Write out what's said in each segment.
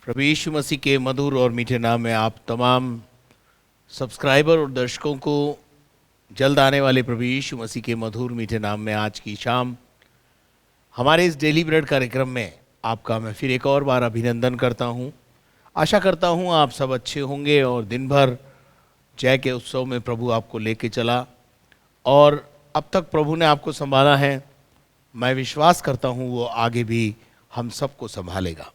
प्रभु यीशु मसीह के मधुर और मीठे नाम में आप तमाम सब्सक्राइबर और दर्शकों को जल्द आने वाले प्रभु यीशु मसीह के मधुर मीठे नाम में आज की शाम हमारे इस डेली ब्रेड कार्यक्रम में आपका मैं फिर एक और बार अभिनंदन करता हूं। आशा करता हूं आप सब अच्छे होंगे और दिन भर जय के उत्सव में प्रभु आपको लेके चला और अब तक प्रभु ने आपको संभाला है। मैं विश्वास करता हूं वो आगे भी हम सबको संभालेगा।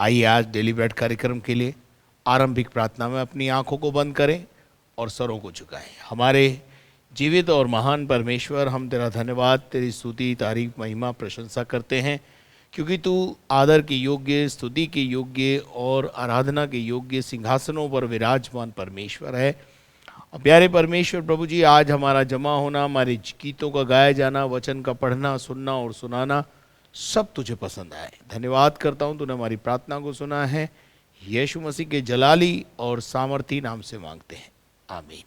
आइए आज डेली ब्रेड कार्यक्रम के लिए आरंभिक प्रार्थना में अपनी आंखों को बंद करें और सरों को झुकाएं। हमारे जीवित और महान परमेश्वर, हम तेरा धन्यवाद, तेरी स्तुति, तारीफ, महिमा, प्रशंसा करते हैं क्योंकि तू आदर के योग्य, स्तुति के योग्य और आराधना के योग्य सिंहासनों पर विराजमान परमेश्वर है। प्यारे परमेश्वर प्रभु जी, आज हमारा जमा होना, हमारे गीतों का गाया जाना, वचन का पढ़ना, सुनना और सुनाना सब तुझे पसंद आए। धन्यवाद करता हूँ, तूने हमारी प्रार्थना को सुना है। यीशु मसीह के जलाली और सामर्थी नाम से मांगते हैं, आमीन।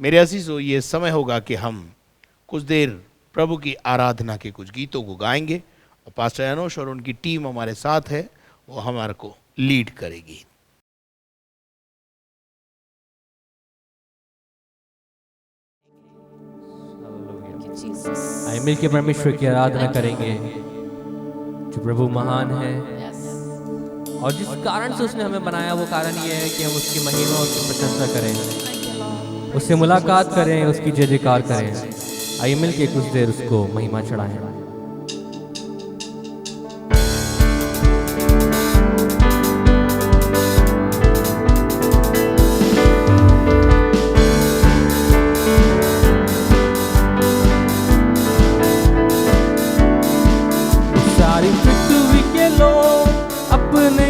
मेरे अजीजों, ये समय होगा कि हम कुछ देर प्रभु की आराधना के कुछ गीतों को गाएंगे और पास्टर अनोश और उनकी टीम हमारे साथ है, वो हमारे को लीड करेगी। आइए मिलकर परमेश्वर की आराधना करेंगे जो प्रभु महान है और जिस कारण से उसने हमें बनाया वो कारण ये है कि हम उसकी महिमा, उसकी प्रशंसा करें, उससे मुलाकात करें, उसकी जय जयकार करें। आइए मिलकर कुछ देर उसको महिमा चढ़ाएं।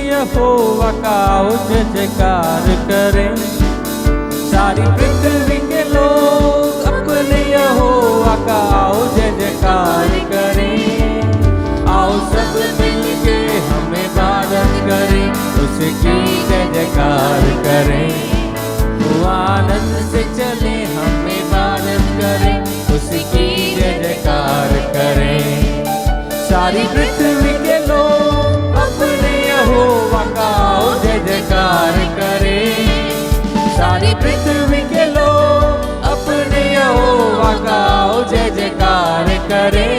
यहोवा का जय जयकार करें, सारी पृथ्वी के लोग अपने यहोवा का जय जयकार करें। आओ सब मिलके हम इबादत करें, उसकी जय जयकार करें। वो आनंद से चले हम इबादत करें, उसकी जय जयकार करें। सारी पृथ्वी के लोग अपने यहोवा का जय जयकार करें, सारी पृथ्वी के लोग अपने यहोवा का जय जयकार करें।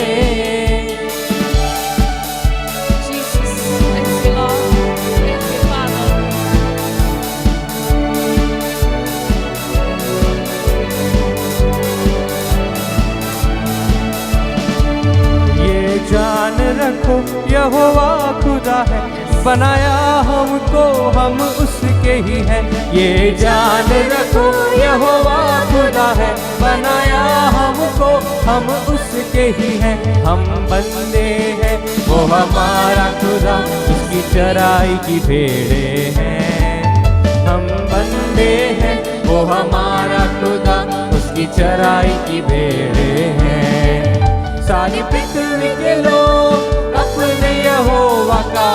ये जान रखो यहोवा खुदा है, बनाया हमको हम उसके ही हैं। ये जान रखो यहोवा खुदा है, बनाया हमको हम उसके ही हैं। हम बंदे हैं, वो हमारा खुदा उसकी चराई की भेड़े हैं। हम बंदे हैं, वो हमारा खुदा उसकी चराई की भेड़े हैं। सारी पृथ्वी के लोग अपने यहोवा का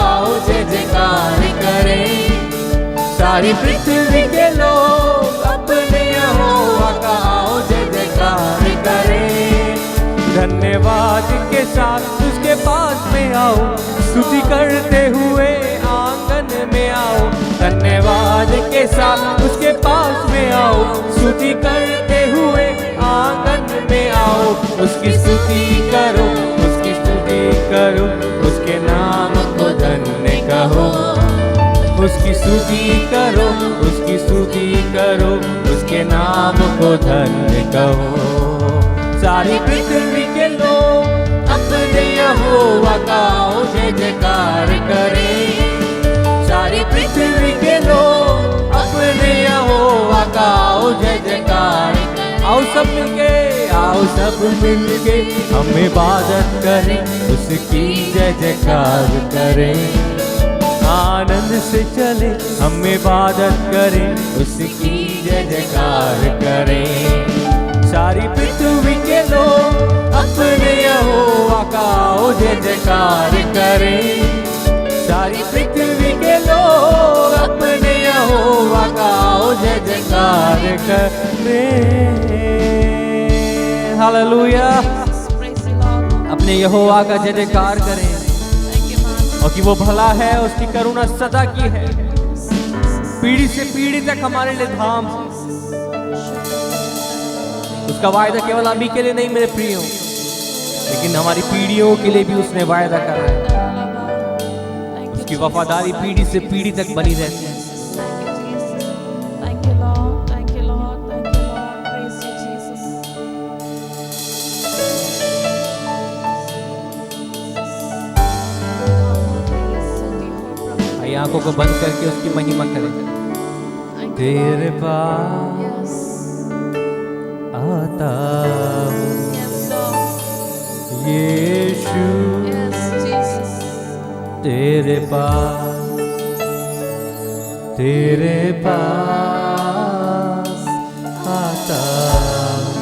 जय जयकार करें, सारी पृथ्वी के लोग अपने यहोवा का जय जयकार करें। धन्यवाद के साथ उसके पास में आओ, स्तुति करते हुए आंगन में आओ। धन्यवाद के साथ उसके पास में आओ, स्तुति करते हुए आंगन में आओ। उसकी स्तुति करो, उसकी स्तुति करो, उसके नाम को धन्य कहो। उसकी स्तुति करो, उसकी स्तुति करो, उसके नाम को धन्य कहो। सारी पृथ्वी के लोग अपने यहोवा का जय जयकार करें, सारी पृथ्वी के लोग अपने यहोवा का जय जयकार करें। आओ सब मिलके, आओ सब मिलके हम इबादत करें, उसकी जय जयकार करें। आनंद से चले हम इबादत करें, उसकी जय जयकार करें। सारी पृथ्वी के लोग अपने यहोवा का जय जयकार करें, सारी पृथ्वी के लोग अपने यहोवा का जय जयकार करें। हालेलुया। अपने यहोवा का जय जयकार करें। और कि वो भला है, उसकी करुणा सदा की है, पीढ़ी से पीढ़ी तक हमारे लिए धाम है। उसका वायदा केवल अभी के लिए नहीं मेरे प्रियो, लेकिन हमारी पीढ़ियों के लिए भी उसने वायदा करा है। उसकी वफादारी पीढ़ी से पीढ़ी तक बनी रहती है। Thank you, Lord. Thank you, Lord. Thank you, Lord. Praise you, Jesus. आइए आंखों को बंद करके उसकी महिमा करें। तेरे पास Yes. आता हूँ Yes, Lord. यीशु, Yes, Jesus. तेरे पास आता हूँ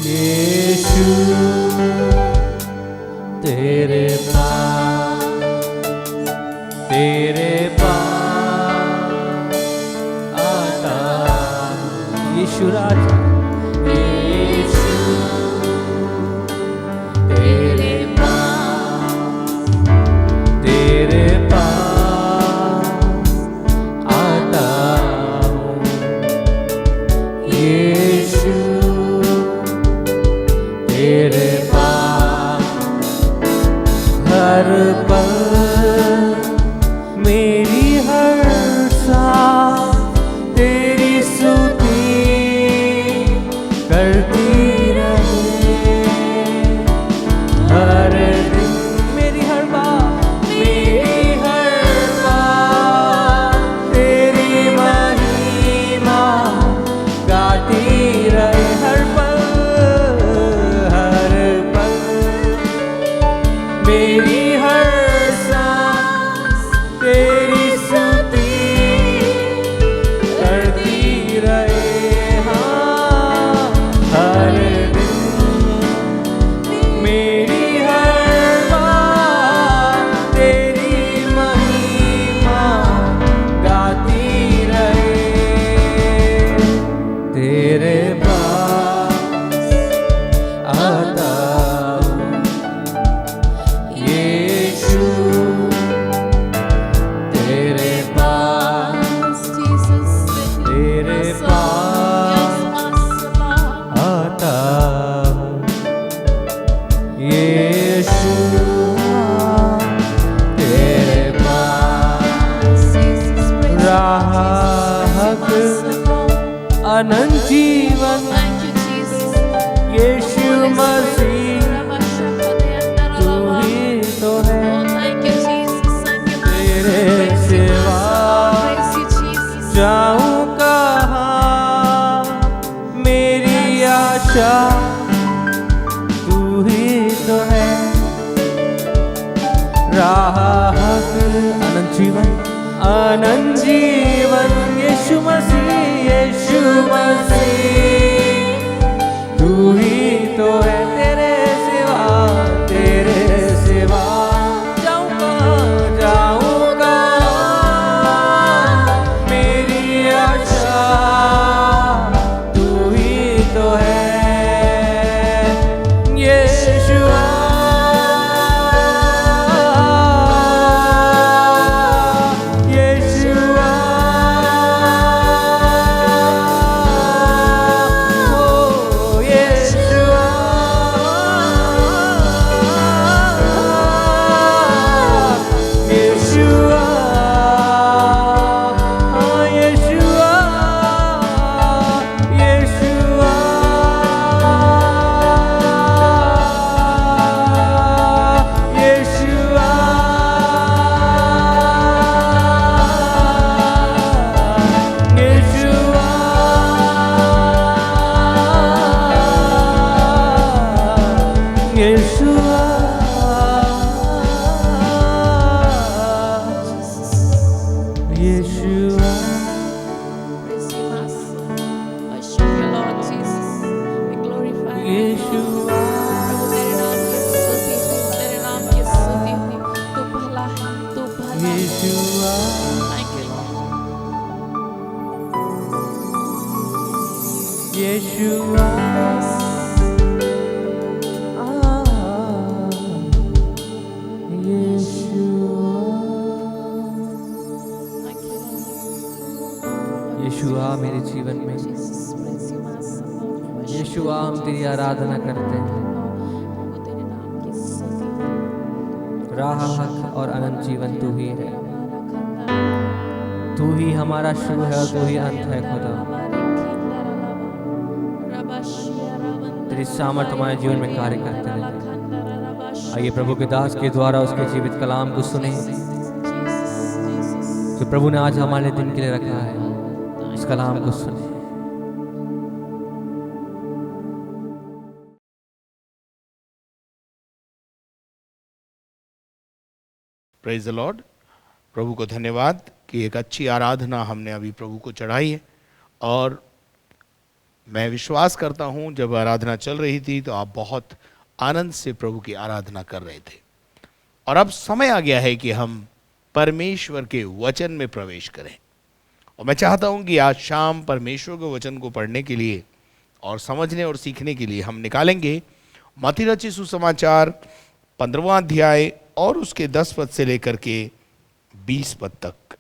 यीशु, तेरे पास आता हूँ यीशु राजा, यीशु तेरे पास आता हूँ यीशु, तेरे पास हर पल मेरी हर सांस तेरी स्तुति करती रहे। हर दिन मेरी हर बात तेरी महिमा गाती रहे। हर पल मेरी हर सांस तेरी स्तुति करती रहे। हाँ, हर दिन मेरी हर बात तेरी महिमा गाती रहे। तेरे पास आता हूँ यीशु, तेरे पास आता हूँ यीशु, तेरे पास राह हक अनंत जीवन यीशु मसीह तू ही तो है। तेरे सिवा जाऊं कहाँ, मेरी आशा तू ही तो है। राह हक अनंत जीवन यीशु मसीह तू ही तो है। तेरे सिवा जाऊंगा मेरी आशा तू ही तो है। यीशुआ Yeshua, जीवन में। Jesus, praise you, Master Lord. We worship Yeshu you, हम तेरी आराधना करते हैं। प्रभु तेरे नाम की स्तुति। राह, हक और अनंत जीवन तू ही है। तू ही हमारा शुरू है और तू ही अंत है खुदा। तेरी सामर्थ हमारे जीवन में कार्य करते रहे। आइए प्रभु के दास के द्वारा उसके जीवित कलाम को सुने जो प्रभु ने आज हमारे दिन के लिए रखा है। इस कलाम को सुने। Praise the Lord. प्रभु को धन्यवाद कि एक अच्छी आराधना हमने अभी प्रभु को चढ़ाई है। और मैं विश्वास करता हूँ जब आराधना चल रही थी तो आप बहुत आनंद से प्रभु की आराधना कर रहे थे। और अब समय आ गया है कि हम परमेश्वर के वचन में प्रवेश करें। और मैं चाहता हूँ कि आज शाम परमेश्वर के वचन को पढ़ने के लिए और समझने और सीखने के लिए हम निकालेंगे मत्ती रचित सुसमाचार 15वां अध्याय और उसके 10 पद से लेकर के 20 पद तक।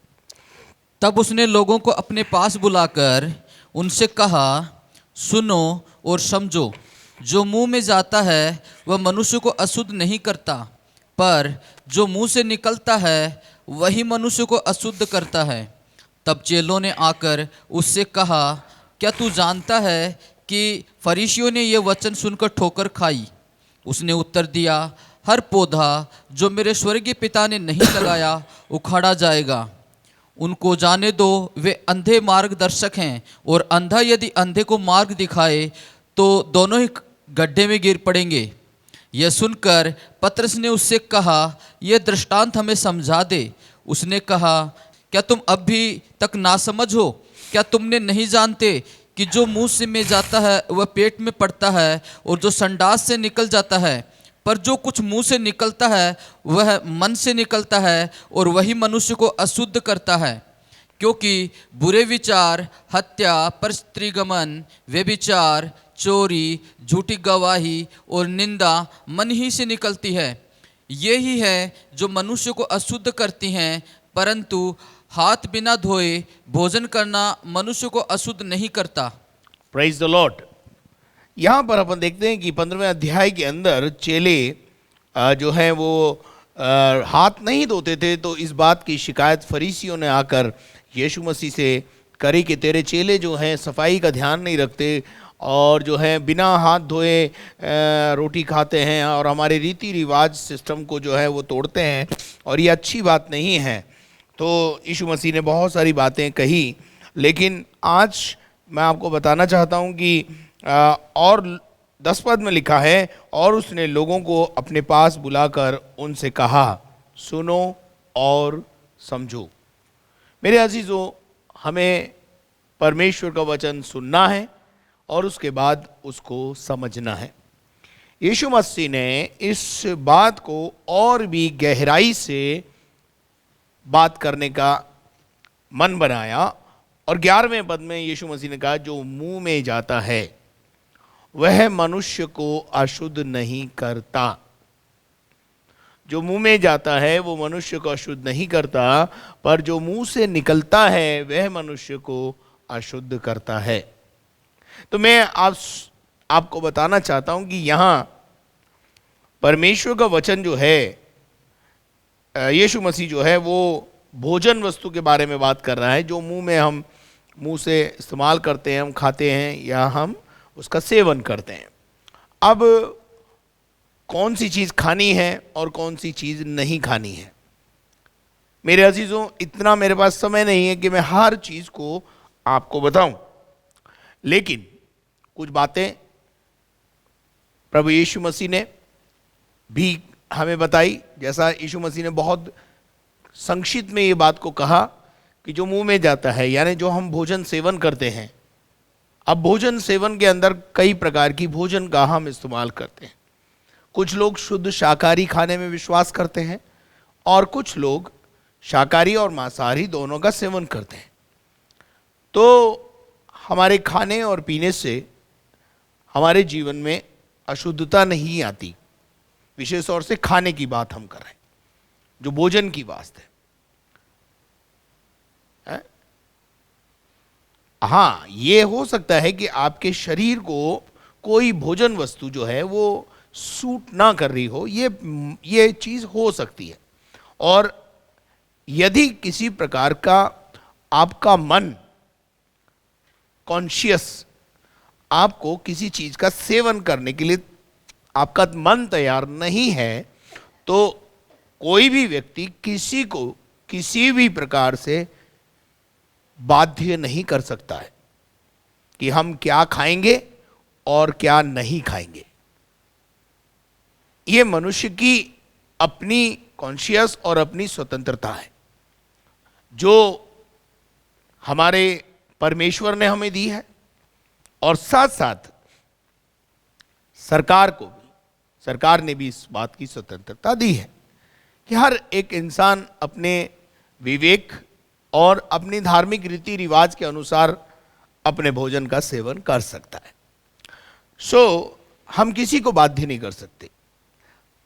तब उसने लोगों को अपने पास बुलाकर उनसे कहा, सुनो और समझो, जो मुंह में जाता है वह मनुष्य को अशुद्ध नहीं करता, पर जो मुंह से निकलता है वही मनुष्य को अशुद्ध करता है। तब चेलों ने आकर उससे कहा, क्या तू जानता है कि फरीसियों ने यह वचन सुनकर ठोकर खाई? उसने उत्तर दिया, हर पौधा जो मेरे स्वर्गीय पिता ने नहीं लगाया उखाड़ा जाएगा। उनको जाने दो, वे अंधे मार्गदर्शक हैं, और अंधा यदि अंधे को मार्ग दिखाए तो दोनों ही गड्ढे में गिर पड़ेंगे। यह सुनकर पतरस ने उससे कहा, यह दृष्टांत हमें समझा दे। उसने कहा, क्या तुम अब भी तक नासमझ हो? क्या तुमने नहीं जानते कि जो मुंह से में जाता है वह पेट में पड़ता है, और जो संडास से निकल जाता है? पर जो कुछ मुंह से निकलता है वह मन से निकलता है, और वही मनुष्य को अशुद्ध करता है। क्योंकि बुरे विचार, हत्या, परस्त्रीगमन, व्यभिचार, चोरी, झूठी गवाही और निंदा मन ही से निकलती है। ये ही है जो मनुष्य को अशुद्ध करती हैं। परंतु हाथ बिना धोए भोजन करना मनुष्य को अशुद्ध नहीं करता। Praise the Lord. यहाँ पर अपन देखते हैं कि 15वें अध्याय के अंदर चेले जो हैं वो हाथ नहीं धोते थे, तो इस बात की शिकायत फरीसियों ने आकर यीशु मसीह से करी कि तेरे चेले जो हैं सफाई का ध्यान नहीं रखते और जो है बिना हाथ धोए रोटी खाते हैं और हमारे रीति रिवाज सिस्टम को जो है वो तोड़ते हैं, और ये अच्छी बात नहीं है। तो यीशु मसीह ने बहुत सारी बातें कही, लेकिन आज मैं आपको बताना चाहता हूँ कि और 10 पद में लिखा है, और उसने लोगों को अपने पास बुलाकर उनसे कहा, सुनो और समझो। मेरे अजीजों, हमें परमेश्वर का वचन सुनना है और उसके बाद उसको समझना है। यीशु मसीह ने इस बात को और भी गहराई से बात करने का मन बनाया, और 11वें पद में यीशु मसीह ने कहा, जो मुंह में जाता है वह मनुष्य को अशुद्ध नहीं करता। जो मुंह में जाता है वो मनुष्य को अशुद्ध नहीं करता, पर जो मुंह से निकलता है वह मनुष्य को अशुद्ध करता है। तो मैं आपको बताना चाहता हूं कि यहाँ परमेश्वर का वचन जो है, यीशु मसीह जो है वो भोजन वस्तु के बारे में बात कर रहा है, जो हम मुंह से इस्तेमाल करते हैं, हम खाते हैं या हम उसका सेवन करते हैं। अब कौन सी चीज़ खानी है और कौन सी चीज़ नहीं खानी है, मेरे अजीज़ों, इतना मेरे पास समय नहीं है कि मैं हर चीज़ को आपको बताऊं, लेकिन कुछ बातें प्रभु यीशु मसीह ने भी हमें बताई। जैसा यीशु मसीह ने बहुत संक्षिप्त में ये बात को कहा कि जो मुंह में जाता है, यानी जो हम भोजन सेवन करते हैं। अब भोजन सेवन के अंदर कई प्रकार की भोजन का हम इस्तेमाल करते हैं। कुछ लोग शुद्ध शाकाहारी खाने में विश्वास करते हैं, और कुछ लोग शाकाहारी और मांसाहारी दोनों का सेवन करते हैं। तो हमारे खाने और पीने से हमारे जीवन में अशुद्धता नहीं आती। विशेष तौर से खाने की बात हम कर रहे हैं, जो भोजन की बात है। हाँ, ये हो सकता है कि आपके शरीर को कोई भोजन वस्तु जो है वो सूट ना कर रही हो, ये चीज हो सकती है। और यदि किसी प्रकार का आपका मन कॉन्शियस आपको किसी चीज का सेवन करने के लिए आपका मन तैयार नहीं है, तो कोई भी व्यक्ति किसी को किसी भी प्रकार से बाध्य नहीं कर सकता है कि हम क्या खाएंगे और क्या नहीं खाएंगे। ये मनुष्य की अपनी कॉन्शियस और अपनी स्वतंत्रता है जो हमारे परमेश्वर ने हमें दी है, और साथ साथ सरकार ने भी इस बात की स्वतंत्रता दी है कि हर एक इंसान अपने विवेक और अपनी धार्मिक रीति रिवाज के अनुसार अपने भोजन का सेवन कर सकता है। हम किसी को बाध्य नहीं कर सकते।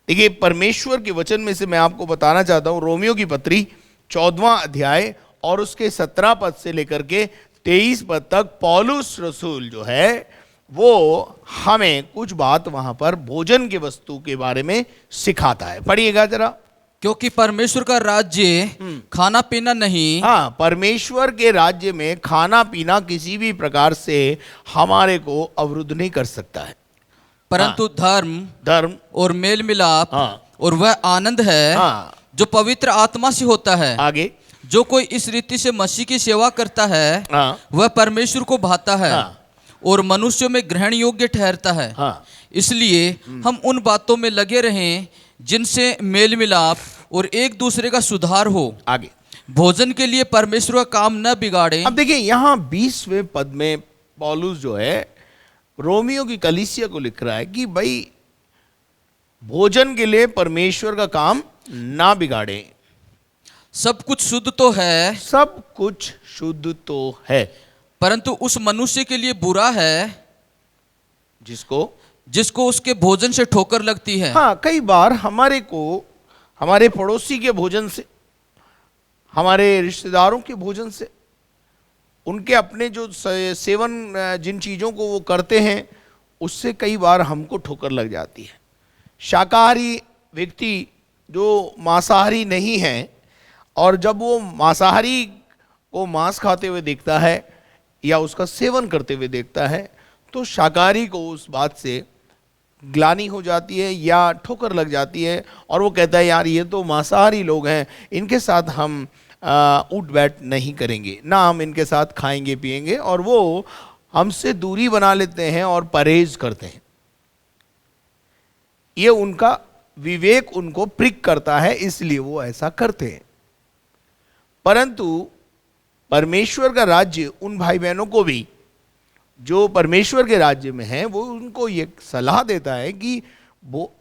देखिए, परमेश्वर के वचन में से मैं आपको बताना चाहता हूं, रोमियो की पत्री 14वां अध्याय और उसके 17 पद से लेकर के 23 पद तक पौलुस रसूल जो है वो हमें कुछ बात वहां पर भोजन के वस्तु के बारे में सिखाता है। पढ़िएगा जरा। क्योंकि परमेश्वर का राज्य खाना पीना नहीं, हाँ, परमेश्वर के राज्य में खाना पीना किसी भी प्रकार से हमारे को अवरुद्ध नहीं कर सकता है, परंतु धर्म और मेल मिलाप हाँ, और वह आनंद है हाँ, जो पवित्र आत्मा से होता है। आगे, जो कोई इस रीति से मसीह की सेवा करता है हाँ, वह परमेश्वर को भाता है हाँ, और मनुष्यों में ग्रहण योग्य ठहरता है। हाँ, इसलिए हम उन बातों में लगे रहें जिनसे मेल मिलाप और एक दूसरे का सुधार हो, आगे। भोजन के लिए परमेश्वर का काम न बिगाड़े। अब देखिए, यहां 20वें पद में पौलुस जो है रोमियो की कलीसिया को लिख रहा है कि भाई भोजन के लिए परमेश्वर का काम ना बिगाड़े। सब कुछ शुद्ध तो है, सब कुछ शुद्ध तो है, परंतु उस मनुष्य के लिए बुरा है जिसको उसके भोजन से ठोकर लगती है। हाँ, कई बार हमारे पड़ोसी के भोजन से, हमारे रिश्तेदारों के भोजन से, उनके अपने जो सेवन जिन चीज़ों को वो करते हैं उससे कई बार हमको ठोकर लग जाती है। शाकाहारी व्यक्ति जो मांसाहारी नहीं है और जब वो मांसाहारी को मांस खाते हुए देखता है या उसका सेवन करते हुए देखता है तो शाकाहारी को उस बात से ग्लानि हो जाती है या ठोकर लग जाती है और वो कहता है यार ये तो मांसाहारी लोग हैं, इनके साथ हम उठ बैठ नहीं करेंगे, ना हम इनके साथ खाएंगे पिएंगे, और वो हमसे दूरी बना लेते हैं और परहेज करते हैं। ये उनका विवेक उनको प्रिक करता है, इसलिए वो ऐसा करते हैं। परंतु परमेश्वर का राज्य उन भाई बहनों को भी जो परमेश्वर के राज्य में हैं, वो उनको ये सलाह देता है कि वो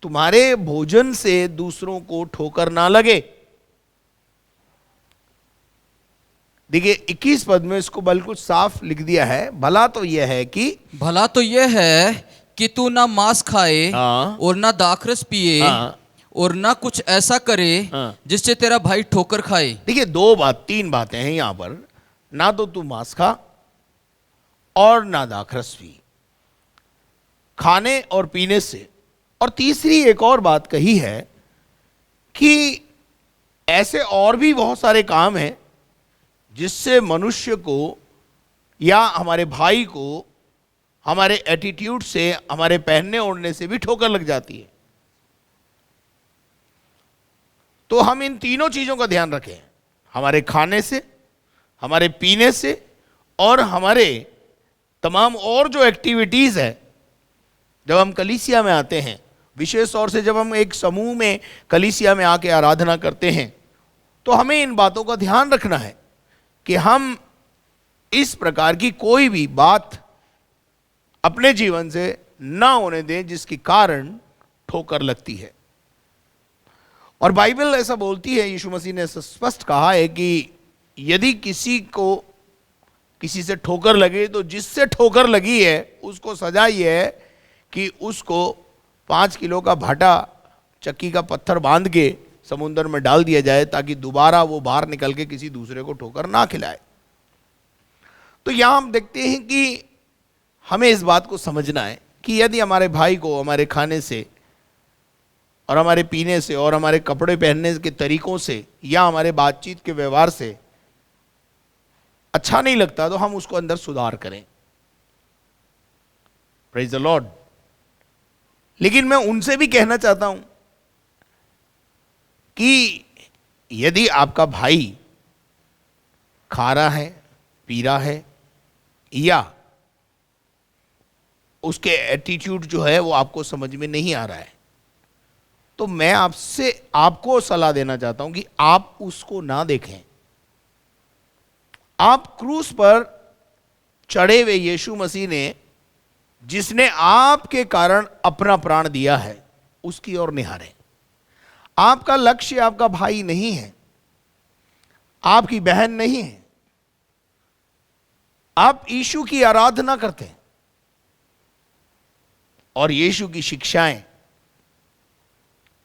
तुम्हारे भोजन से दूसरों को ठोकर ना लगे। देखिए 21 पद में इसको बिल्कुल साफ लिख दिया है, भला तो यह है कि तू ना मांस खाए और ना दाखरस पिए और ना कुछ ऐसा करे जिससे तेरा भाई ठोकर खाए। देखिए 3 बातें हैं यहां पर, ना तो तू मांस खा और ना दाखरस पी, खाने और पीने से। और तीसरी एक और बात कही है कि ऐसे और भी बहुत सारे काम हैं जिससे मनुष्य को या हमारे भाई को हमारे एटीट्यूड से, हमारे पहनने ओढ़ने से भी ठोकर लग जाती है। तो हम इन तीनों चीजों का ध्यान रखें, हमारे खाने से, हमारे पीने से और हमारे तमाम और जो एक्टिविटीज है। जब हम कलीसिया में आते हैं, विशेष तौर से जब हम एक समूह में कलीसिया में आके आराधना करते हैं, तो हमें इन बातों का ध्यान रखना है कि हम इस प्रकार की कोई भी बात अपने जीवन से ना होने दें जिसके कारण ठोकर लगती है। और बाइबल ऐसा बोलती है, यीशु मसीह ने स्पष्ट कहा है कि यदि किसी से ठोकर लगे तो जिससे ठोकर लगी है उसको सजा ये है कि उसको 5 किलो का भाटा चक्की का पत्थर बांध के समुद्र में डाल दिया जाए ताकि दोबारा वो बाहर निकल के किसी दूसरे को ठोकर ना खिलाए। तो यहां हम देखते हैं कि हमें इस बात को समझना है कि यदि हमारे भाई को हमारे खाने से और हमारे पीने से और हमारे कपड़े पहनने के तरीकों से या हमारे बातचीत के व्यवहार से अच्छा नहीं लगता, तो हम उसको अंदर सुधार करें। Praise the Lord. लेकिन मैं उनसे भी कहना चाहता हूं कि यदि आपका भाई खा रहा है, पी रहा है, या उसके एटीट्यूड जो है वो आपको समझ में नहीं आ रहा है, तो मैं आपको सलाह देना चाहता हूं कि आप उसको ना देखें। आप क्रूस पर चढ़े हुए यीशु मसीह ने, जिसने आपके कारण अपना प्राण दिया है, उसकी ओर निहारें। आपका लक्ष्य आपका भाई नहीं है, आपकी बहन नहीं है। आप यीशु की आराधना करते हैं और यीशु की शिक्षाएं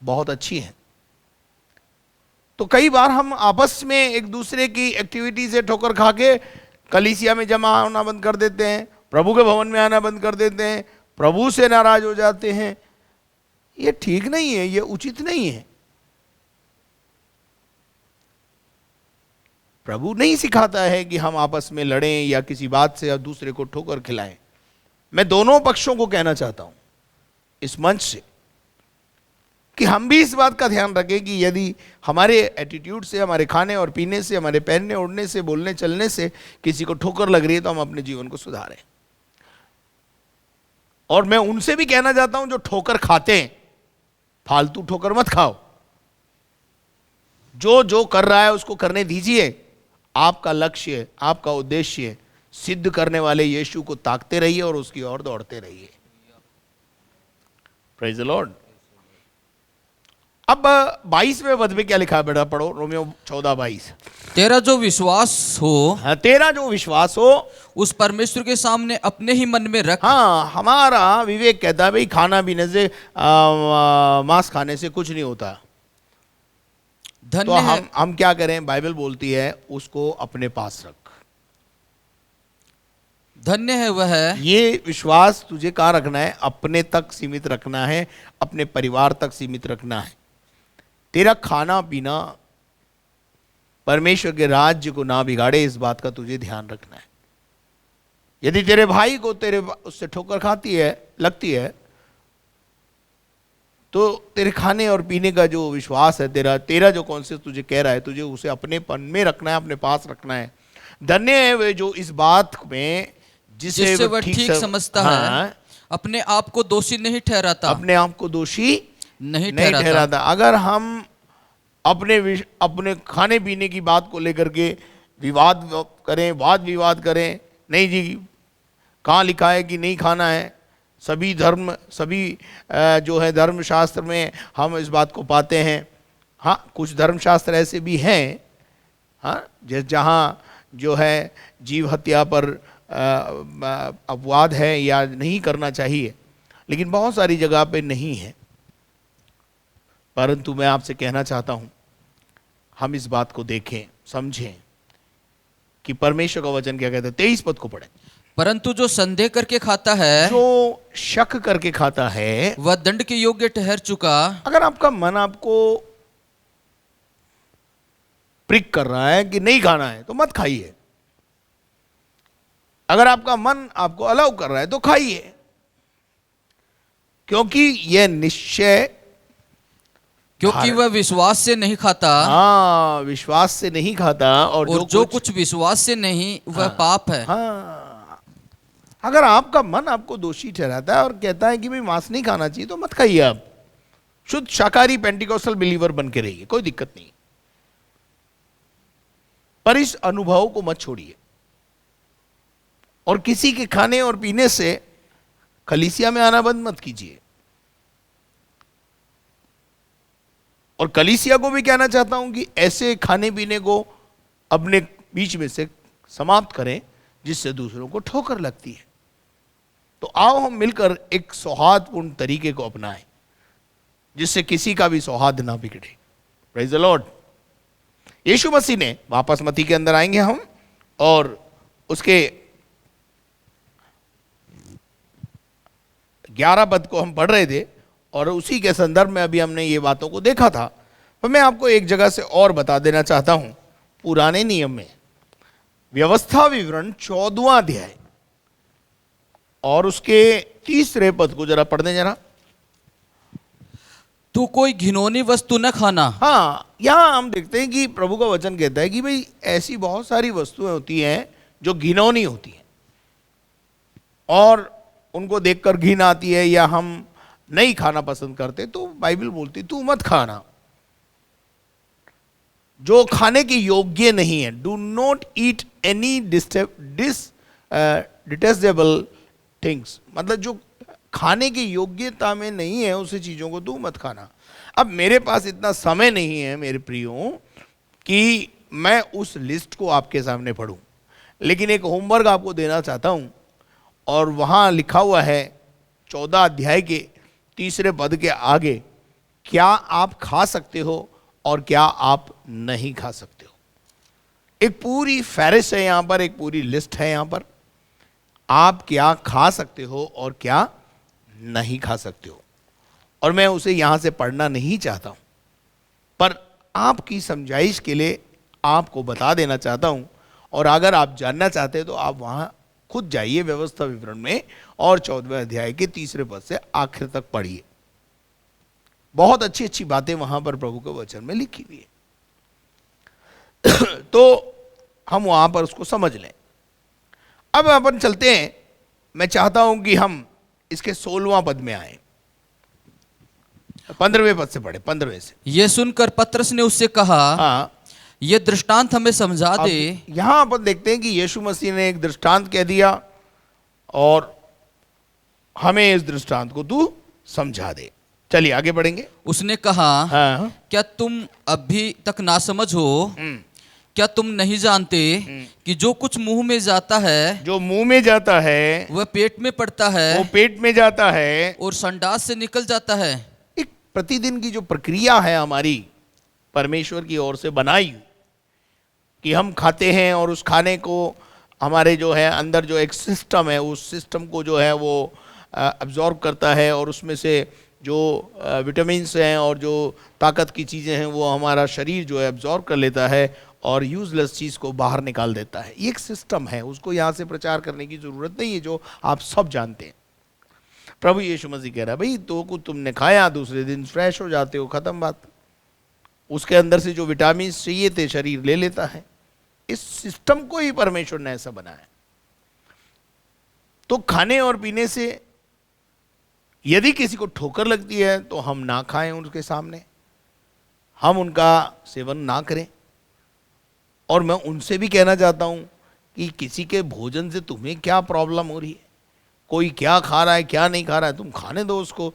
बहुत अच्छी हैं। तो कई बार हम आपस में एक दूसरे की एक्टिविटी से ठोकर खा के कलीसिया में जमा होना बंद कर देते हैं, प्रभु के भवन में आना बंद कर देते हैं, प्रभु से नाराज हो जाते हैं। ये ठीक नहीं है, ये उचित नहीं है। प्रभु नहीं सिखाता है कि हम आपस में लड़ें या किसी बात से दूसरे को ठोकर खिलाएं। मैं दोनों पक्षों को कहना चाहता हूं इस मंच से कि हम भी इस बात का ध्यान रखें कि यदि हमारे एटीट्यूड से, हमारे खाने और पीने से, हमारे पहनने ओढ़ने से, बोलने चलने से किसी को ठोकर लग रही है, तो हम अपने जीवन को सुधारें। और मैं उनसे भी कहना चाहता हूं जो ठोकर खाते हैं, फालतू ठोकर मत खाओ। जो जो कर रहा है उसको करने दीजिए। आपका लक्ष्य, आपका उद्देश्य सिद्ध करने वाले यीशु को ताकते रहिए और उसकी ओर दौड़ते रहिए। Praise the Lord. अब 22वें पद में क्या लिखा है बेटा, पढ़ो रोमियो 14:22। तेरा जो विश्वास हो, हाँ, तेरा जो विश्वास हो उस परमेश्वर के सामने अपने ही मन में रख। हाँ, हमारा विवेक कहता है भाई खाना पीने से, मांस खाने से कुछ नहीं होता। तो धन्य है, हम क्या करें, बाइबल बोलती है उसको अपने पास रख। धन्य है वह, ये विश्वास तुझे कहाँ रखना है? अपने तक सीमित रखना है, अपने परिवार तक सीमित रखना है। तेरा खाना पीना परमेश्वर के राज्य को ना बिगाड़े, इस बात का तुझे ध्यान रखना है। यदि तेरे भाई को उससे ठोकर लगती है, तो तेरे खाने और पीने का जो विश्वास है, तेरा जो कॉन्सेप्ट तुझे कह रहा है, तुझे उसे अपनेपन में रखना है, अपने पास रखना है। धन्य है वे जो इस बात में जिसे वह ठीक समझता है, अपने आप को दोषी नहीं ठहराता। अपने आप को दोषी नहीं नहीं ठहराता। अगर हम अपने खाने पीने की बात को लेकर के विवाद करें, वाद विवाद करें, नहीं जी कहाँ लिखा है कि नहीं खाना है, सभी जो है धर्मशास्त्र में हम इस बात को पाते हैं। हाँ, कुछ धर्मशास्त्र ऐसे भी हैं, हाँ, जहाँ जो है जीव हत्या पर अपवाद है या नहीं करना चाहिए, लेकिन बहुत सारी जगह पे नहीं है। परंतु मैं आपसे कहना चाहता हूँ हम इस बात को देखें, समझें कि परमेश्वर का वचन क्या कहता है। 23 पद को पढ़ें। परंतु जो संदेह करके खाता है, जो शक करके खाता है, वह दंड के योग्य ठहर चुका। अगर आपका मन आपको प्रिक कर रहा है कि नहीं खाना है, तो मत खाइए। अगर आपका मन आपको अलाउ कर रहा है तो खाइए, क्योंकि यह निश्चय, क्योंकि वह विश्वास से नहीं खाता। हाँ, विश्वास से नहीं खाता, और जो कुछ विश्वास से नहीं वह पाप है। हाँ, अगर आपका मन आपको दोषी ठहराता है और कहता है कि भाई मांस नहीं खाना चाहिए, तो मत खाइए। आप शुद्ध शाकाहारी पेंटिकोस्टल बिलीवर बन के रहिए, कोई दिक्कत नहीं, पर इस अनुभव को मत छोड़िए। और किसी के खाने और पीने से कलीसिया में आना बंद मत कीजिए। और कलीसिया को भी कहना चाहता हूं कि ऐसे खाने पीने को अपने बीच में से समाप्त करें जिससे दूसरों को ठोकर लगती है। तो आओ हम मिलकर एक सौहार्दपूर्ण तरीके को अपनाएं जिससे किसी का भी सौहार्द ना बिगड़े। Praise the lord. यीशु मसीह ने, वापस मत्ती के अंदर आएंगे हम और उसके 11 पद को हम पढ़ रहे थे और उसी के संदर्भ में अभी हमने ये बातों को देखा था। तो मैं आपको एक जगह से और बता देना चाहता हूं, पुराने नियम में व्यवस्था विवरण 14वां अध्याय और उसके 3 पद को जरा पढ़ दें जरा। तू कोई घिनौनी वस्तु न खाना। हाँ, यहां हम देखते हैं कि प्रभु का वचन कहता है कि भाई ऐसी बहुत सारी वस्तुएं होती हैं जो घिनौनी होती हैं और उनको देखकर घिन आती है या हम नहीं खाना पसंद करते, तो बाइबल बोलती तू मत खाना। जो खाने के योग्य नहीं है, do not eat any detestable things, मतलब जो खाने की योग्यता में नहीं है उसी चीजों को तू मत खाना। अब मेरे पास इतना समय नहीं है मेरे प्रियो कि मैं उस लिस्ट को आपके सामने पढ़ूं, लेकिन एक होमवर्क आपको देना चाहता हूं और वहां लिखा हुआ है 14 अध्याय के 3 पद के आगे, क्या आप खा सकते हो और क्या आप नहीं खा सकते हो। एक पूरी फहरिस्त है यहां पर, एक पूरी लिस्ट है यहां पर, आप क्या खा सकते हो और क्या नहीं खा सकते हो। और मैं उसे यहां से पढ़ना नहीं चाहता हूं, पर आपकी समझाइश के लिए आपको बता देना चाहता हूं। और अगर आप जानना चाहते हैं तो आप वहां खुद जाइए व्यवस्था विवरण में और 14वें अध्याय के 3 पद से आखिर तक पढ़िए। बहुत अच्छी अच्छी बातें वहां पर प्रभु के वचन में लिखी हुई है तो हम वहां पर उसको समझ लें। अब अपन चलते हैं, मैं चाहता हूं कि हम इसके 16वां पद में आए, 15वें पद से पढ़े, 15वें से। ये सुनकर पतरस ने उससे कहा, हाँ, ये दृष्टांत हमें समझा दे। यहां अपन देखते हैं कि यीशु मसीह ने एक दृष्टांत कह दिया और हमें इस दृष्टांत को तू समझा दे। चलिए आगे बढ़ेंगे। उसने कहा, हाँ, क्या तुम अभी तक नासमझ हो? क्या तुम नहीं जानते कि जो कुछ मुंह में जाता है, जो मुंह में जाता है वह पेट में पड़ता वो है पेट में जाता है और संडास से निकल जाता है। एक प्रतिदिन की जो प्रक्रिया है हमारी परमेश्वर की ओर से बनाई, कि हम खाते हैं और उस खाने को हमारे जो है अंदर जो एक सिस्टम है, उस सिस्टम को जो है वो अब्जॉर्ब करता है और उसमें से जो विटामिन्स हैं और जो ताकत की चीज़ें हैं वो हमारा शरीर जो है अब्जॉर्ब कर लेता है और यूजलेस चीज़ को बाहर निकाल देता है। ये एक सिस्टम है, उसको यहाँ से प्रचार करने की ज़रूरत नहीं है, जो आप सब जानते हैं। प्रभु यीशु मसीह कह रहा है भाई तो कुछ तुमने खाया, दूसरे दिन फ्रेश हो जाते हो, ख़त्म बात। उसके अंदर से जो विटामिन चाहिए थे शरीर ले लेता है। इस सिस्टम को ही परमेश्वर ने ऐसा बनाया। तो खाने और पीने से यदि किसी को ठोकर लगती है तो हम ना खाएं उनके सामने, हम उनका सेवन ना करें। और मैं उनसे भी कहना चाहता हूं कि किसी के भोजन से तुम्हें क्या प्रॉब्लम हो रही है, कोई क्या खा रहा है क्या नहीं खा रहा है, तुम खाने दो उसको।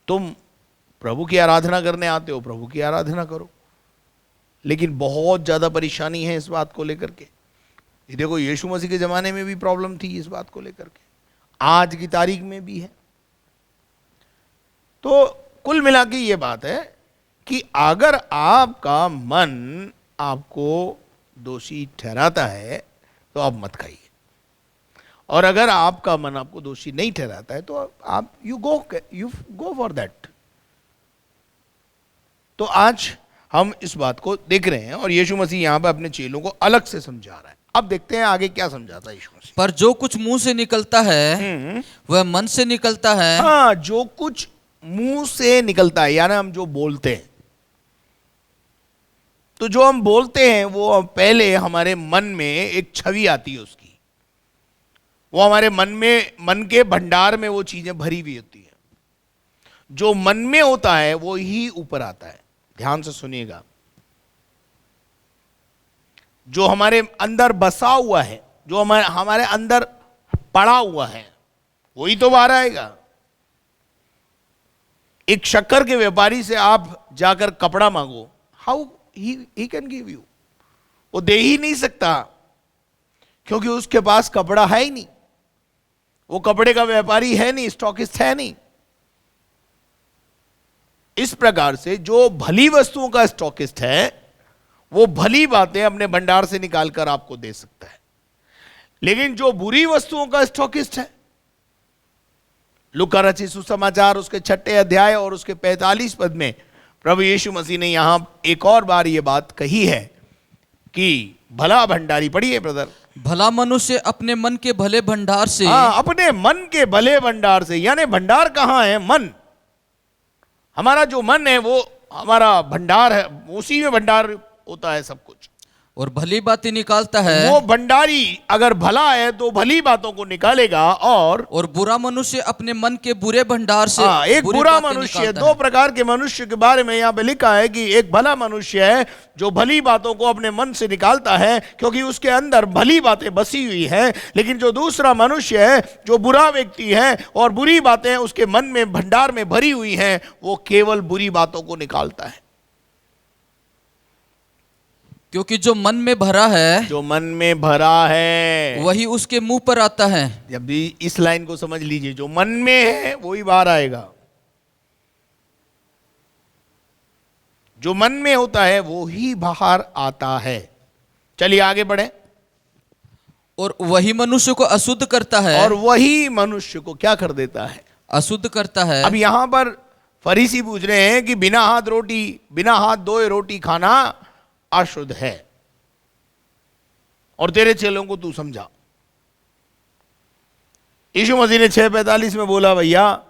तुम प्रभु की आराधना करने आते हो, प्रभु की आराधना करो। लेकिन बहुत ज़्यादा परेशानी है इस बात को लेकर के। ये देखो यीशु मसीह के ज़माने में भी प्रॉब्लम थी इस बात को लेकर के, आज की तारीख में भी है। तो कुल मिला के ये बात है कि अगर आपका मन आपको दोषी ठहराता है तो आप मत खाइए, और अगर आपका मन आपको दोषी नहीं ठहराता है तो आप यू गो फॉर दैट। तो आज हम इस बात को देख रहे हैं और यीशु मसीह यहां पर अपने चेलों को अलग से समझा रहा है। अब देखते हैं आगे क्या समझाता है यीशु मसीह। पर जो कुछ मुंह से निकलता है वह मन से निकलता है। हाँ, जो कुछ मुंह से निकलता है, यानी हम जो बोलते हैं, तो जो हम बोलते हैं वो पहले हमारे मन में एक छवि आती है उसकी, वो हमारे मन में, मन के भंडार में वो चीजें भरी हुई होती है। जो मन में होता है वो ही ऊपर आता है। ध्यान से सुनिएगा, जो हमारे अंदर बसा हुआ है, जो हमारे अंदर पड़ा हुआ है, वही तो बाहर आएगा। एक शक्कर के व्यापारी से आप जाकर कपड़ा मांगो, how he can give you, वो दे ही नहीं सकता, क्योंकि उसके पास कपड़ा है ही नहीं, वो कपड़े का व्यापारी है नहीं, स्टॉकिस्ट है नहीं। इस प्रकार से जो भली वस्तुओं का स्टॉकिस्ट है वो भली बातें अपने भंडार से निकालकर आपको दे सकता है, लेकिन जो बुरी वस्तुओं का स्टॉकिस्ट है लूका रचित सुसमाचार उसके 6 अध्याय और उसके 45 पद में प्रभु यीशु मसीह ने यहां एक और बार ये बात कही है कि भला भंडारी, पढ़िए ब्रदर। भला मनुष्य अपने मन के भले भंडार से, हाँ, अपने मन के भले भंडार से, यानी भंडार कहाँ है? मन। हमारा जो मन है वो हमारा भंडार है, उसी में भंडार होता है सब कुछ। और भली बातें निकालता है। वो भंडारी अगर भला है तो भली बातों को निकालेगा। और बुरा मनुष्य अपने मन के बुरे भंडार से एक बुरी बुरा बातें मनुष्य, निकालता 2 है। प्रकार के मनुष्य के बारे में यहाँ पे लिखा है कि एक भला मनुष्य है जो भली बातों को अपने मन से निकालता है क्योंकि उसके अंदर भली बातें बसी हुई हैं। लेकिन जो दूसरा मनुष्य है, जो बुरा व्यक्ति है और बुरी बातें उसके मन में भंडार में भरी हुई हैं, वो केवल बुरी बातों को निकालता है। क्योंकि जो मन में भरा है, जो मन में भरा है वही उसके मुंह पर आता है। जब भी इस लाइन को समझ लीजिए, जो मन में है वही बाहर आएगा। जो मन में होता है वो ही बाहर आता है। चलिए आगे बढ़े। और वही मनुष्य को अशुद्ध करता है। और वही मनुष्य को क्या कर देता है? अशुद्ध करता है। अब यहां पर फरीसी पूछ रहे हैं कि बिना हाथ धोए रोटी खाना अशुद्ध है, और तेरे चेलों को तू समझा। यीशु मसीह ने 6:45 में बोला, भैया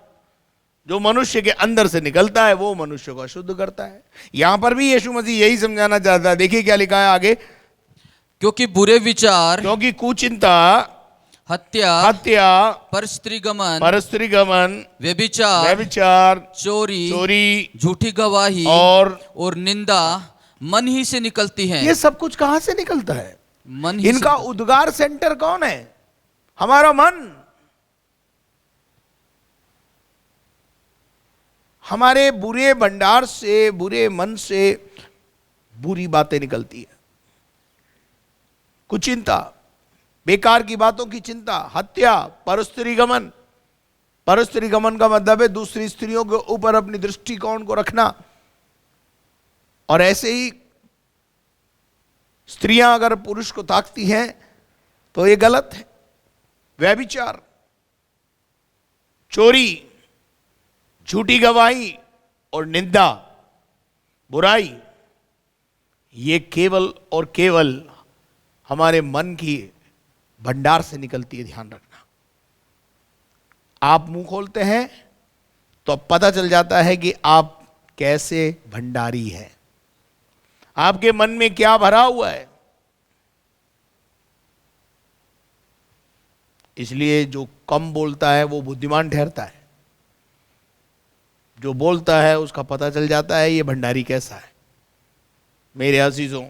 जो मनुष्य के अंदर से निकलता है वो मनुष्य को अशुद्ध करता है। यहां पर भी यीशु मसीह यही समझाना चाहता है। देखिए क्या लिखा है आगे, क्योंकि बुरे विचार, क्योंकि कुचिंता, हत्या, परस्त्री गमन, व्यभिचार, चोरी, झूठी गवाही और निंदा मन ही से निकलती है। ये सब कुछ कहां से निकलता है? मन ही इनका उद्गार सेंटर कौन है? हमारा मन। हमारे बुरे भंडार से, बुरे मन से बुरी बातें निकलती है। कुचिंता, बेकार की बातों की चिंता, हत्या, परस्त्री गमन। परस्त्री गमन का मतलब है दूसरी स्त्रियों के ऊपर अपनी दृष्टिकोण को रखना। और ऐसे ही स्त्रियां अगर पुरुष को ताकती हैं तो ये गलत है। व्यभिचार, चोरी, झूठी गवाही और निंदा, बुराई, ये केवल और केवल हमारे मन की भंडार से निकलती है। ध्यान रखना, आप मुंह खोलते हैं तो पता चल जाता है कि आप कैसे भंडारी हैं, आपके मन में क्या भरा हुआ है। इसलिए जो कम बोलता है वो बुद्धिमान ठहरता है। जो बोलता है उसका पता चल जाता है ये भंडारी कैसा है। मेरे अजीजों,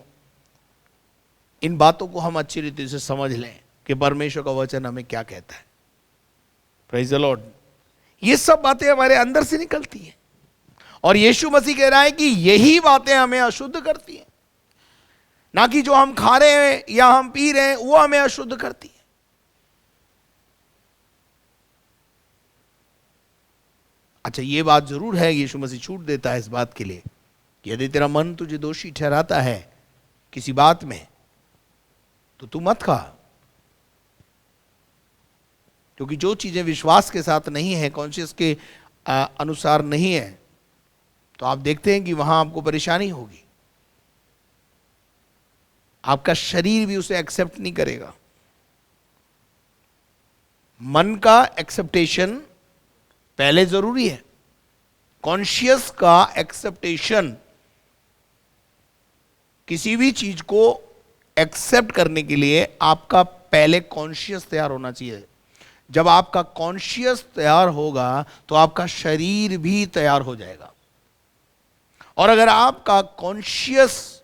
इन बातों को हम अच्छी रीति से समझ लें कि परमेश्वर का वचन हमें क्या कहता है। Praise the Lord. ये सब बातें हमारे अंदर से निकलती हैं और यीशु मसीह कह रहा है कि यही बातें हमें अशुद्ध करती हैं, ना कि जो हम खा रहे हैं या हम पी रहे हैं वो हमें अशुद्ध करती है। अच्छा, ये बात जरूर है, यीशु मसीह छूट देता है इस बात के लिए कि यदि तेरा मन तुझे दोषी ठहराता है किसी बात में तो तू मत खा, क्योंकि जो चीजें विश्वास के साथ नहीं है, कॉन्शियस के अनुसार नहीं है, तो आप देखते हैं कि वहां आपको परेशानी होगी। आपका शरीर भी उसे एक्सेप्ट नहीं करेगा। मन का एक्सेप्टेशन पहले जरूरी है। कॉन्शियस का एक्सेप्टेशन, किसी भी चीज को एक्सेप्ट करने के लिए आपका पहले कॉन्शियस तैयार होना चाहिए। जब आपका कॉन्शियस तैयार होगा तो आपका शरीर भी तैयार हो जाएगा। और अगर आपका कॉन्शियस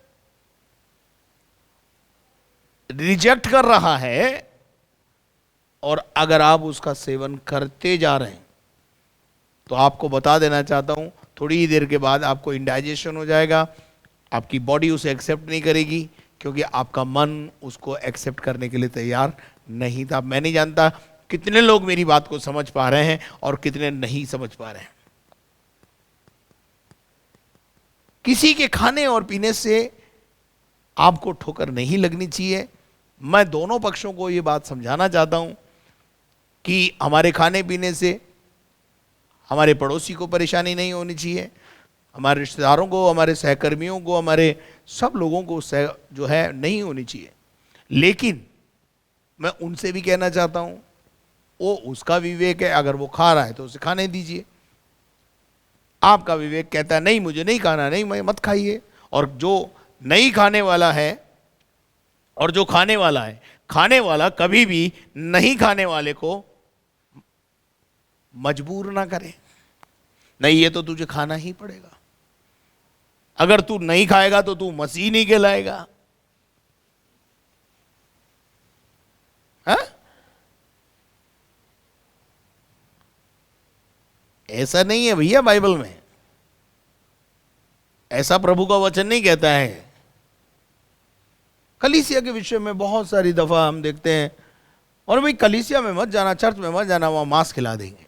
रिजेक्ट कर रहा है और अगर आप उसका सेवन करते जा रहे हैं तो आपको बता देना चाहता हूं, थोड़ी ही देर के बाद आपको इंडाइजेशन हो जाएगा। आपकी बॉडी उसे एक्सेप्ट नहीं करेगी क्योंकि आपका मन उसको एक्सेप्ट करने के लिए तैयार नहीं था। मैं नहीं जानता कितने लोग मेरी बात को समझ पा रहे हैं और कितने नहीं समझ पा रहे हैं। किसी के खाने और पीने से आपको ठोकर नहीं लगनी चाहिए। मैं दोनों पक्षों को यह बात समझाना चाहता हूं कि हमारे खाने पीने से हमारे पड़ोसी को परेशानी नहीं होनी चाहिए, हमारे रिश्तेदारों को, हमारे सहकर्मियों को, हमारे सब लोगों को जो है नहीं होनी चाहिए। लेकिन मैं उनसे भी कहना चाहता हूँ, वो उसका विवेक है, अगर वो खा रहा है तो उसे खाने दीजिए। आपका विवेक कहता है नहीं मुझे नहीं खाना, नहीं मैं मत खाइए। और जो नहीं खाने वाला है और जो खाने वाला है, खाने वाला कभी भी नहीं खाने वाले को मजबूर ना करे, नहीं ये तो तुझे खाना ही पड़ेगा। अगर तू नहीं खाएगा तो तू मसीह नहीं कहलाएगा। हाँ? ऐसा नहीं है भैया, बाइबल में ऐसा प्रभु का वचन नहीं कहता है। कलीसिया के विषय में बहुत सारी दफा हम देखते हैं, और भाई कलीसिया में मत जाना, चर्च में मत जाना, वहां मांस खिला देंगे।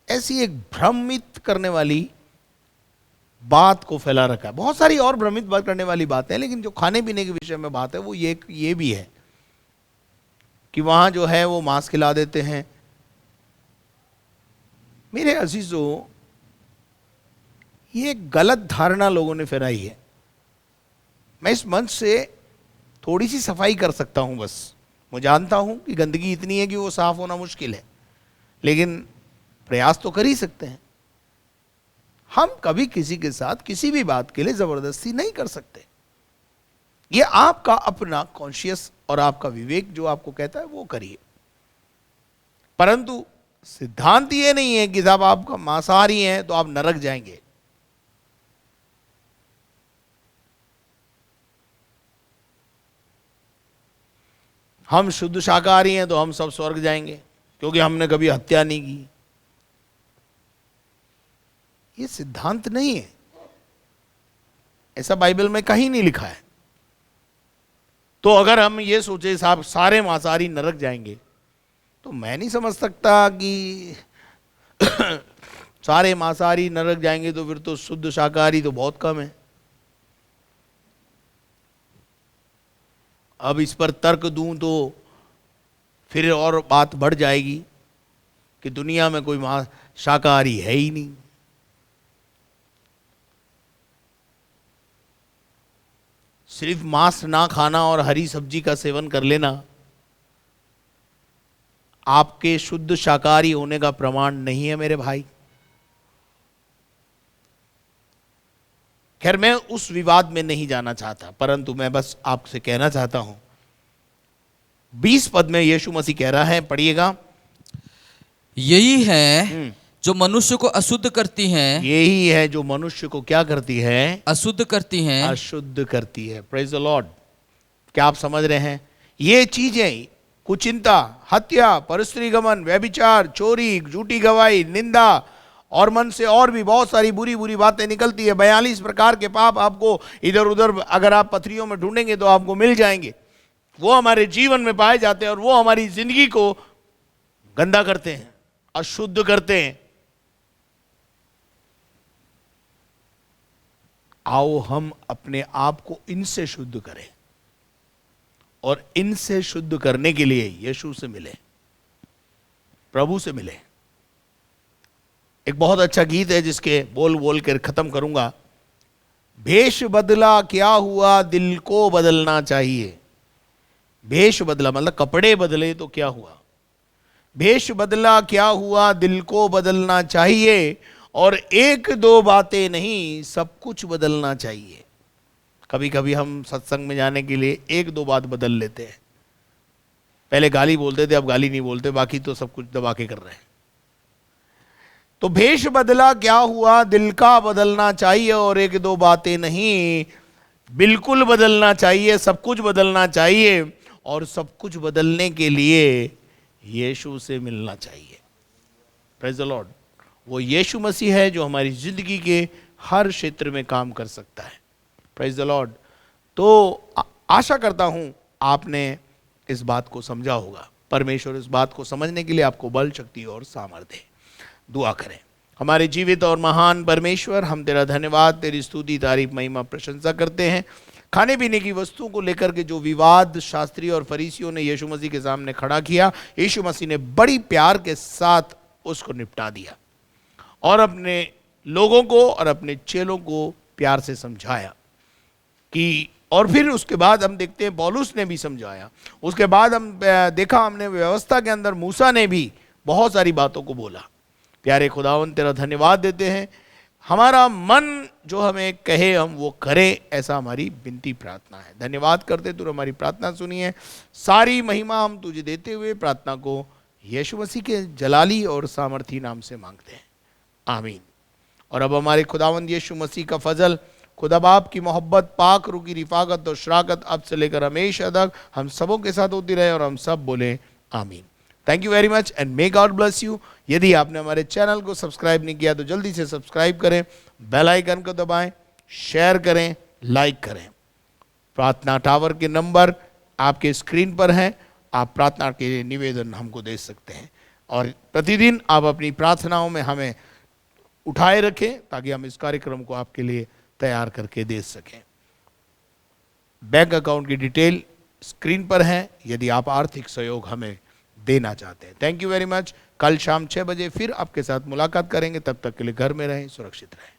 ऐसी एक भ्रमित करने वाली बात को फैला रखा है। बहुत सारी और भ्रमित बात करने वाली बातें हैं, लेकिन जो खाने पीने के विषय में बात है वो ये भी है कि वहां जो है वो मांस खिला देते हैं। मेरे अजीजों, ये गलत धारणा लोगों ने फैलाई है। मैं इस मंच से थोड़ी सी सफाई कर सकता हूं बस। मैं जानता हूं कि गंदगी इतनी है कि वो साफ होना मुश्किल है, लेकिन प्रयास तो कर ही सकते हैं। हम कभी किसी के साथ किसी भी बात के लिए जबरदस्ती नहीं कर सकते। ये आपका अपना कॉन्शियस और आपका विवेक जो आपको कहता है वो करिए, परंतु सिद्धांत ये नहीं है कि जब आप मांसाहारी हैं तो आप नरक जाएंगे। हम शुद्ध शाकाहारी हैं तो हम सब स्वर्ग जाएंगे क्योंकि हमने कभी हत्या नहीं की। ये सिद्धांत नहीं है, ऐसा बाइबल में कहीं नहीं लिखा है। तो अगर हम ये सोचे साहब सारे मांसाहारी नरक जाएंगे, तो मैं नहीं समझ सकता कि सारे मांसाहारी नरक जाएंगे तो फिर तो शुद्ध शाकाहारी तो बहुत कम है। अब इस पर तर्क दूं तो फिर और बात बढ़ जाएगी कि दुनिया में कोई शाकाहारी है ही नहीं। सिर्फ मांस ना खाना और हरी सब्जी का सेवन कर लेना आपके शुद्ध शाकाहारी होने का प्रमाण नहीं है मेरे भाई। खैर, मैं उस विवाद में नहीं जाना चाहता, परंतु मैं बस आपसे कहना चाहता हूं 20 पद में यीशु मसीह कह रहा है, पढ़िएगा। यही है जो मनुष्य को अशुद्ध करती हैं, यही है जो मनुष्य को क्या करती है? अशुद्ध करती हैं। अशुद्ध करती है। Praise the Lord. क्या आप समझ रहे हैं? ये चीजें कुचिंता, हत्या, परस्त्री गमन, व्यभिचार, चोरी, झूठी गवाही, निंदा और मन से और भी बहुत सारी बुरी बुरी बातें निकलती है। 42 प्रकार के पाप आपको इधर उधर अगर आप पथरियों में ढूंढेंगे तो आपको मिल जाएंगे। वो हमारे जीवन में पाए जाते हैं और वो हमारी जिंदगी को गंदा करते हैं, अशुद्ध करते हैं। आओ हम अपने आप को इनसे शुद्ध करें और इनसे शुद्ध करने के लिए यीशु से मिले, प्रभु से मिले। एक बहुत अच्छा गीत है जिसके बोल बोल कर खत्म करूंगा। भेष बदला क्या हुआ, दिल को बदलना चाहिए। भेष बदला मतलब कपड़े बदले तो क्या हुआ, भेष बदला क्या हुआ, दिल को बदलना चाहिए। और एक दो बातें नहीं, सब कुछ बदलना चाहिए। कभी कभी हम सत्संग में जाने के लिए एक दो बात बदल लेते हैं। पहले गाली बोलते थे, अब गाली नहीं बोलते, बाकी तो सब कुछ दबा के कर रहे हैं। तो भेष बदला क्या हुआ, दिल का बदलना चाहिए। और एक दो बातें नहीं, बिल्कुल बदलना चाहिए, सब कुछ बदलना चाहिए। और सब कुछ बदलने के लिए यीशु से मिलना चाहिए। Praise the Lord. वो यीशु मसीह है जो हमारी जिंदगी के हर क्षेत्र में काम कर सकता है। Praise the Lord. तो आशा करता हूं आपने इस बात को समझा होगा। परमेश्वर इस बात को समझने के लिए आपको बल, शक्ति और सामर्थ्य। दुआ करें। हमारे जीवित और महान परमेश्वर, हम तेरा धन्यवाद, तेरी स्तुति, तारीफ, महिमा, प्रशंसा करते हैं। खाने पीने की वस्तुओं को लेकर के जो विवाद शास्त्री और फरीसियों ने यीशु मसीह के सामने खड़ा किया, यीशु मसीह ने बड़ी प्यार के साथ उसको निपटा दिया और अपने लोगों को और अपने चेलों को प्यार से समझाया कि, और फिर उसके बाद हम देखते हैं पौलुस ने भी समझाया। उसके बाद हम देखा हमने व्यवस्था के अंदर मूसा ने भी बहुत सारी बातों को बोला। प्यारे खुदावन तेरा धन्यवाद देते हैं, हमारा मन जो हमें कहे हम वो करें, ऐसा हमारी विनती प्रार्थना है। धन्यवाद करते तू हमारी प्रार्थना सुनी है। सारी महिमा हम तुझे देते हुए प्रार्थना को यीशु मसीह के जलाली और सामर्थी नाम से मांगते हैं, आमीन। और अब हमारे खुदावंद यीशु मसीह का फजल, खुदा बाप की मोहब्बत, पाक रूह की रिफाकत और शराकत अब से लेकर हमेशा तक हम सबों के साथ होती रहे और हम सब बोले आमीन। Thank you very much and may God bless you. यदि आपने हमारे चैनल को सब्सक्राइब नहीं किया तो जल्दी से सब्सक्राइब करें, बेल आइकन को दबाएं, शेयर करें, लाइक करें। प्रार्थना टावर के नंबर आपके स्क्रीन पर हैं, आप प्रार्थना के निवेदन हमको दे सकते हैं और प्रतिदिन आप अपनी प्रार्थनाओं में हमें उठाए रखें ताकि हम इस कार्यक्रम को आपके लिए तैयार करके दे सकें। बैंक अकाउंट की डिटेल स्क्रीन पर है यदि आप आर्थिक सहयोग हमें देना चाहते हैं। Thank you very much. कल शाम 6 बजे फिर आपके साथ मुलाकात करेंगे, तब तक के लिए घर में रहें, सुरक्षित रहें।